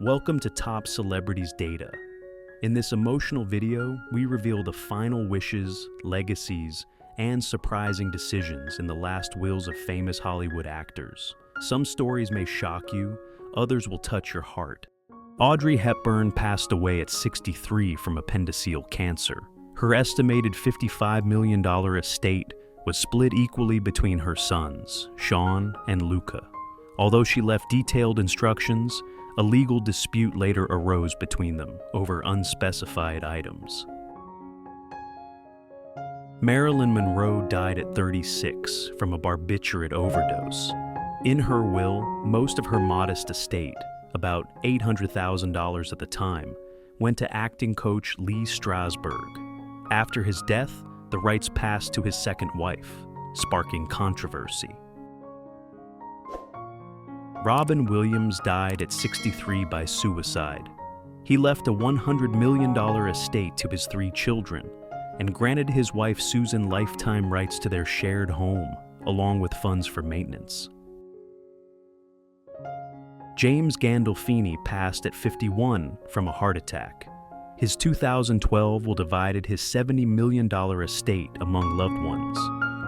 Welcome to Top Celebrities Data. In this emotional video, we reveal the final wishes, legacies, and surprising decisions in the last wills of famous Hollywood actors. Some stories may shock you, others will touch your heart. Audrey Hepburn passed away at 63 from appendiceal cancer. Her estimated $55 million estate was split equally between her sons, Sean and Luca. Although she left detailed instructions, a legal dispute later arose between them over unspecified items. Marilyn Monroe died at 36 from a barbiturate overdose. In her will, most of her modest estate, about $800,000 at the time, went to acting coach Lee Strasberg. After his death, the rights passed to his second wife, sparking controversy. Robin Williams died at 63 by suicide. He left a $100 million estate to his 3 children and granted his wife Susan lifetime rights to their shared home, along with funds for maintenance. James Gandolfini passed at 51 from a heart attack. His 2012 will divided his $70 million estate among loved ones,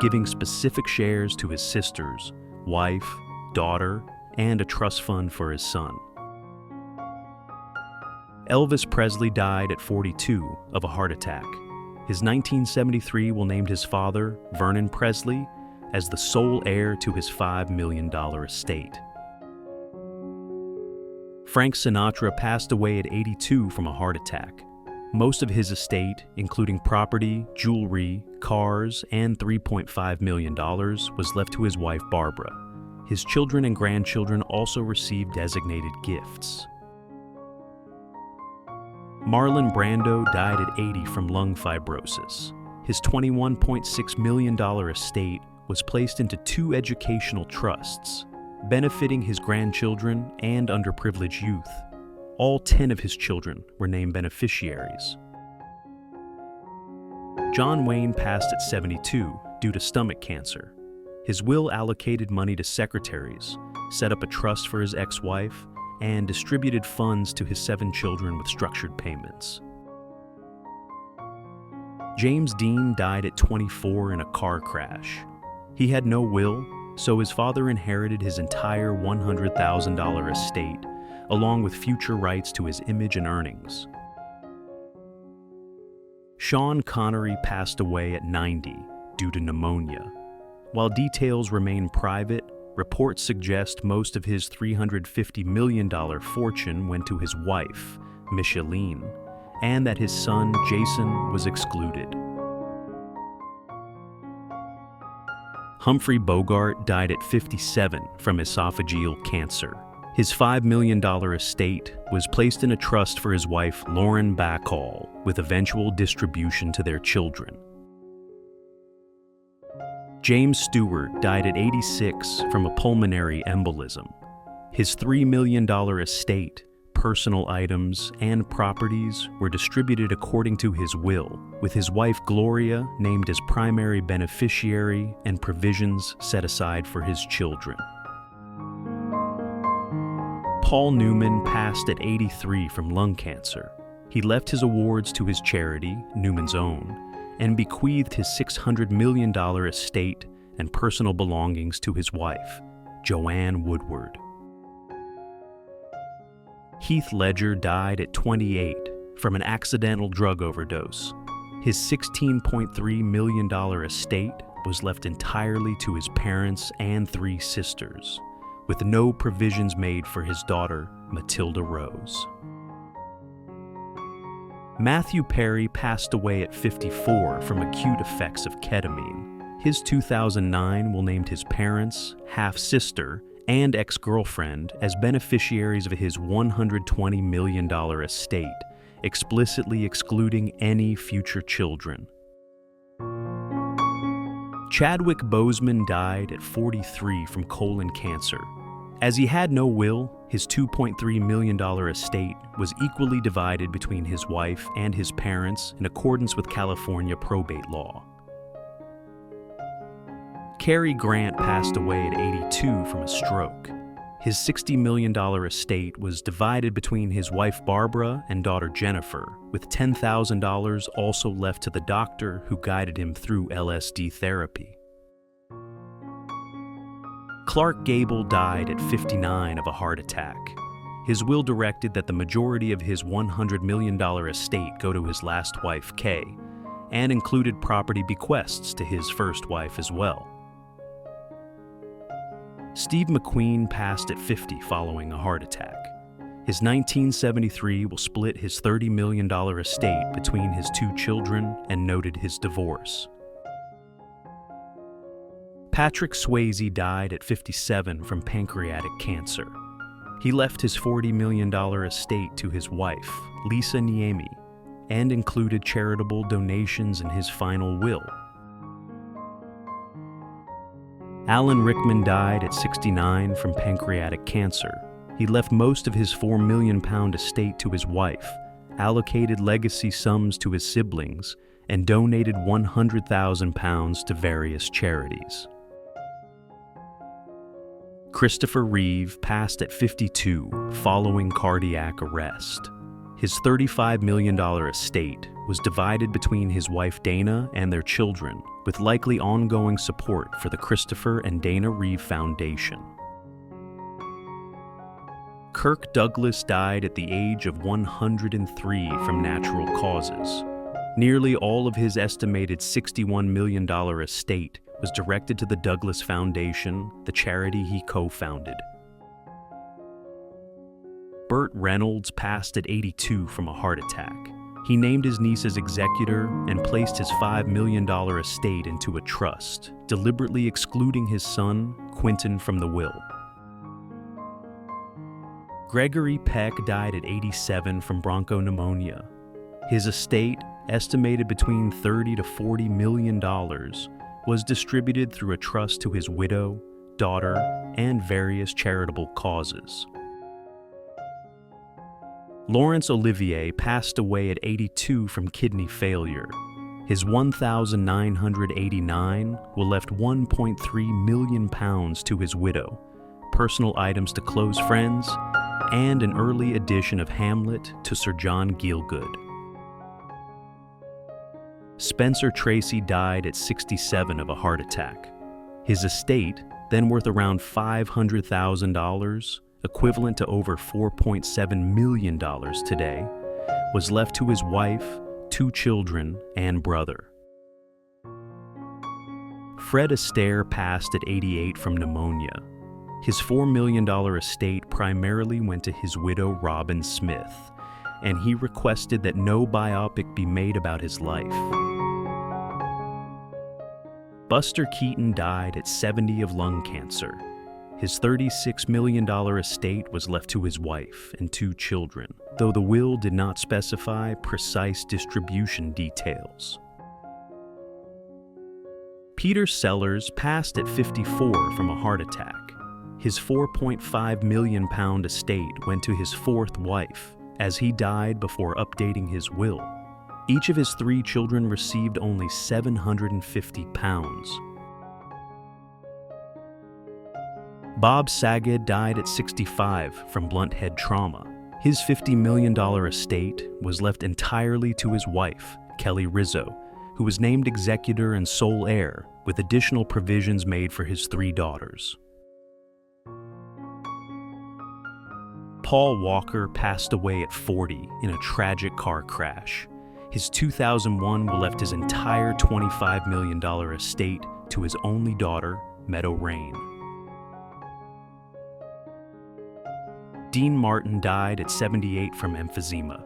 giving specific shares to his sisters, wife, daughter, and a trust fund for his son. Elvis Presley died at 42 of a heart attack. His 1973 will named his father, Vernon Presley, as the sole heir to his $5 million estate. Frank Sinatra passed away at 82 from a heart attack. Most of his estate, including property, jewelry, cars, and $3.5 million, was left to his wife Barbara. His children and grandchildren also received designated gifts. Marlon Brando died at 80 from lung fibrosis. His $21.6 million estate was placed into 2 educational trusts, benefiting his grandchildren and underprivileged youth. All 10 of his children were named beneficiaries. John Wayne passed at 72 due to stomach cancer. His will allocated money to secretaries, set up a trust for his ex-wife, and distributed funds to his 7 children with structured payments. James Dean died at 24 in a car crash. He had no will, so his father inherited his entire $100,000 estate, along with future rights to his image and earnings. Sean Connery passed away at 90 due to pneumonia. While details remain private, reports suggest most of his $350 million fortune went to his wife, Micheline, and that his son, Jason, was excluded. Humphrey Bogart died at 57 from esophageal cancer. His $5 million estate was placed in a trust for his wife, Lauren Bacall, with eventual distribution to their children. James Stewart died at 86 from a pulmonary embolism. His $3 million estate, personal items, and properties were distributed according to his will, with his wife Gloria named as primary beneficiary and provisions set aside for his children. Paul Newman passed at 83 from lung cancer. He left his awards to his charity, Newman's Own, and bequeathed his $600 million estate and personal belongings to his wife, Joanne Woodward. Heath Ledger died at 28 from an accidental drug overdose. His $16.3 million estate was left entirely to his parents and 3 sisters, with no provisions made for his daughter, Matilda Rose. Matthew Perry passed away at 54 from acute effects of ketamine. His 2009 will named his parents, half-sister, and ex-girlfriend as beneficiaries of his $120 million estate, explicitly excluding any future children. Chadwick Boseman died at 43 from colon cancer. As he had no will, his $2.3 million estate was equally divided between his wife and his parents in accordance with California probate law. Cary Grant passed away at 82 from a stroke. His $60 million estate was divided between his wife Barbara and daughter Jennifer, with $10,000 also left to the doctor who guided him through LSD therapy. Clark Gable died at 59 of a heart attack. His will directed that the majority of his $100 million estate go to his last wife, Kay, and included property bequests to his first wife as well. Steve McQueen passed at 50 following a heart attack. His 1973 will split his $30 million estate between his two children and noted his divorce. Patrick Swayze died at 57 from pancreatic cancer. He left his $40 million estate to his wife, Lisa Niemi, and included charitable donations in his final will. Alan Rickman died at 69 from pancreatic cancer. He left most of his £4 million estate to his wife, allocated legacy sums to his siblings, and donated £100,000 to various charities. Christopher Reeve passed at 52 following cardiac arrest. His $35 million estate was divided between his wife Dana and their children, with likely ongoing support for the Christopher and Dana Reeve Foundation. Kirk Douglas died at the age of 103 from natural causes. Nearly all of his estimated $61 million estate was directed to the Douglas Foundation, the charity he co-founded. Burt Reynolds passed at 82 from a heart attack. He named his niece as executor and placed his $5 million estate into a trust, deliberately excluding his son, Quentin, from the will. Gregory Peck died at 87 from bronchopneumonia. His estate, estimated between $30 to $40 million, was distributed through a trust to his widow, daughter, and various charitable causes. Laurence Olivier passed away at 82 from kidney failure. His 1,989 will left £1.3 million to his widow, personal items to close friends, and an early edition of Hamlet to Sir John Gielgud. Spencer Tracy died at 67 of a heart attack. His estate, then worth around $500,000, equivalent to over $4.7 million today, was left to his wife, two children, and brother. Fred Astaire passed at 88 from pneumonia. His $4 million estate primarily went to his widow, Robin Smith, and he requested that no biopic be made about his life. Buster Keaton died at 70 of lung cancer. His $36 million estate was left to his wife and two children, though the will did not specify precise distribution details. Peter Sellers passed at 54 from a heart attack. His £4.5 million estate went to his fourth wife, as he died before updating his will. Each of his three children received only £750. Bob Saget died at 65 from blunt head trauma. His $50 million estate was left entirely to his wife, Kelly Rizzo, who was named executor and sole heir, with additional provisions made for his three daughters. Paul Walker passed away at 40 in a tragic car crash. His 2001 will left his entire $25 million estate to his only daughter, Meadow Rain. Dean Martin died at 78 from emphysema.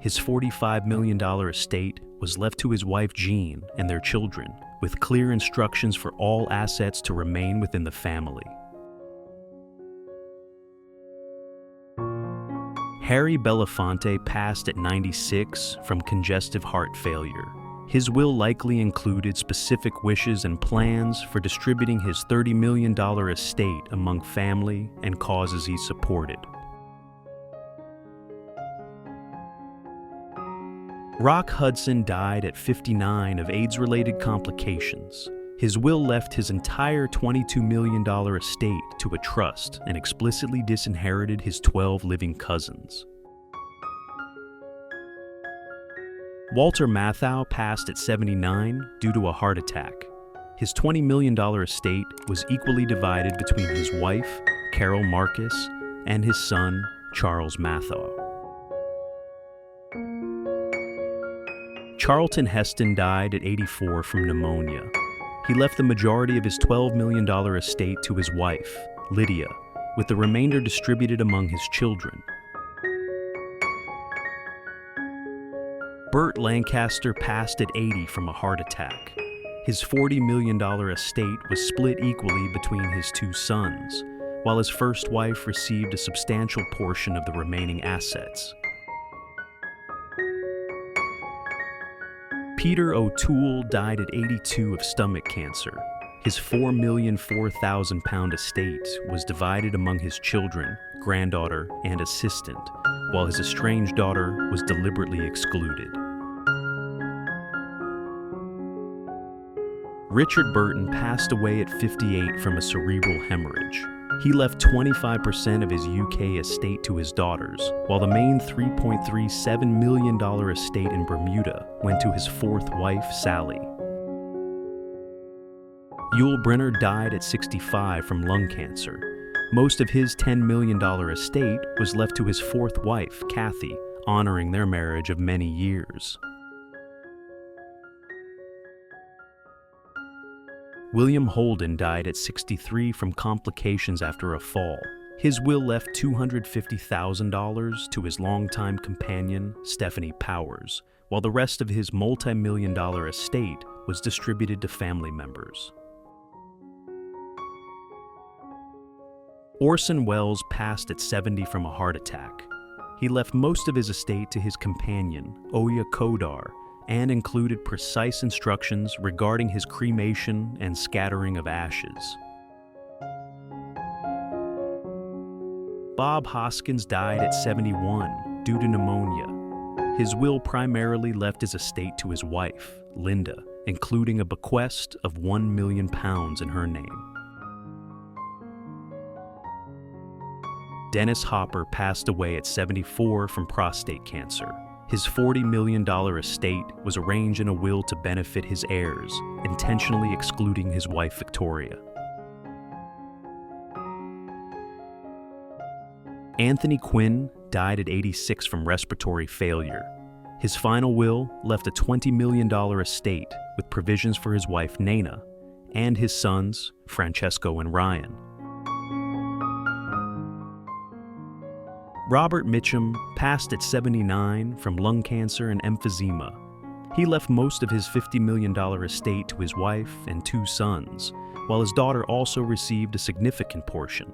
His $45 million estate was left to his wife Jean and their children, with clear instructions for all assets to remain within the family. Harry Belafonte passed at 96 from congestive heart failure. His will likely included specific wishes and plans for distributing his $30 million estate among family and causes he supported. Rock Hudson died at 59 of AIDS-related complications. His will left his entire $22 million estate to a trust and explicitly disinherited his 12 living cousins. Walter Matthau passed at 79 due to a heart attack. His $20 million estate was equally divided between his wife, Carol Marcus, and his son, Charles Matthau. Charlton Heston died at 84 from pneumonia. He left the majority of his $12 million estate to his wife, Lydia, with the remainder distributed among his children. Burt Lancaster passed at 80 from a heart attack. His $40 million estate was split equally between his two sons, while his first wife received a substantial portion of the remaining assets. Peter O'Toole died at 82 of stomach cancer. His £4,004,000 estate was divided among his children, granddaughter, and assistant, while his estranged daughter was deliberately excluded. Richard Burton passed away at 58 from a cerebral hemorrhage. He left 25% of his UK estate to his daughters, while the main $3.37 million estate in Bermuda went to his fourth wife, Sally. Yul Brynner died at 65 from lung cancer. Most of his $10 million estate was left to his fourth wife, Kathy, honoring their marriage of many years. William Holden died at 63 from complications after a fall. His will left $250,000 to his longtime companion, Stephanie Powers, while the rest of his multi-million-dollar estate was distributed to family members. Orson Welles passed at 70 from a heart attack. He left most of his estate to his companion, Oya Kodar, and included precise instructions regarding his cremation and scattering of ashes. Bob Hoskins died at 71 due to pneumonia. His will primarily left his estate to his wife, Linda, including a bequest of £1 million in her name. Dennis Hopper passed away at 74 from prostate cancer. His $40 million estate was arranged in a will to benefit his heirs, intentionally excluding his wife Victoria. Anthony Quinn died at 86 from respiratory failure. His final will left a $20 million estate with provisions for his wife Nana and his sons, Francesco and Ryan. Robert Mitchum passed at 79 from lung cancer and emphysema. He left most of his $50 million estate to his wife and two sons, while his daughter also received a significant portion.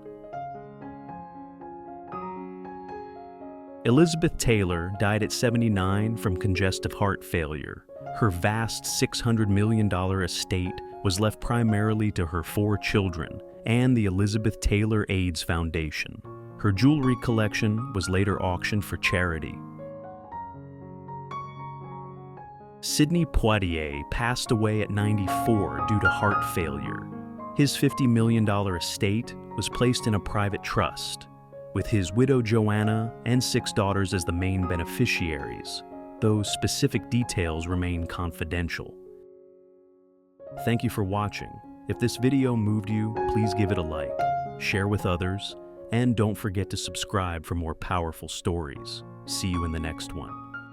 Elizabeth Taylor died at 79 from congestive heart failure. Her vast $600 million estate was left primarily to her 4 children and the Elizabeth Taylor AIDS Foundation. Her jewelry collection was later auctioned for charity. Sidney Poitier passed away at 94 due to heart failure. His $50 million estate was placed in a private trust, with his widow Joanna and 6 daughters as the main beneficiaries, though specific details remain confidential. Thank you for watching. If this video moved you, please give it a like, share with others, and don't forget to subscribe for more powerful stories. See you in the next one.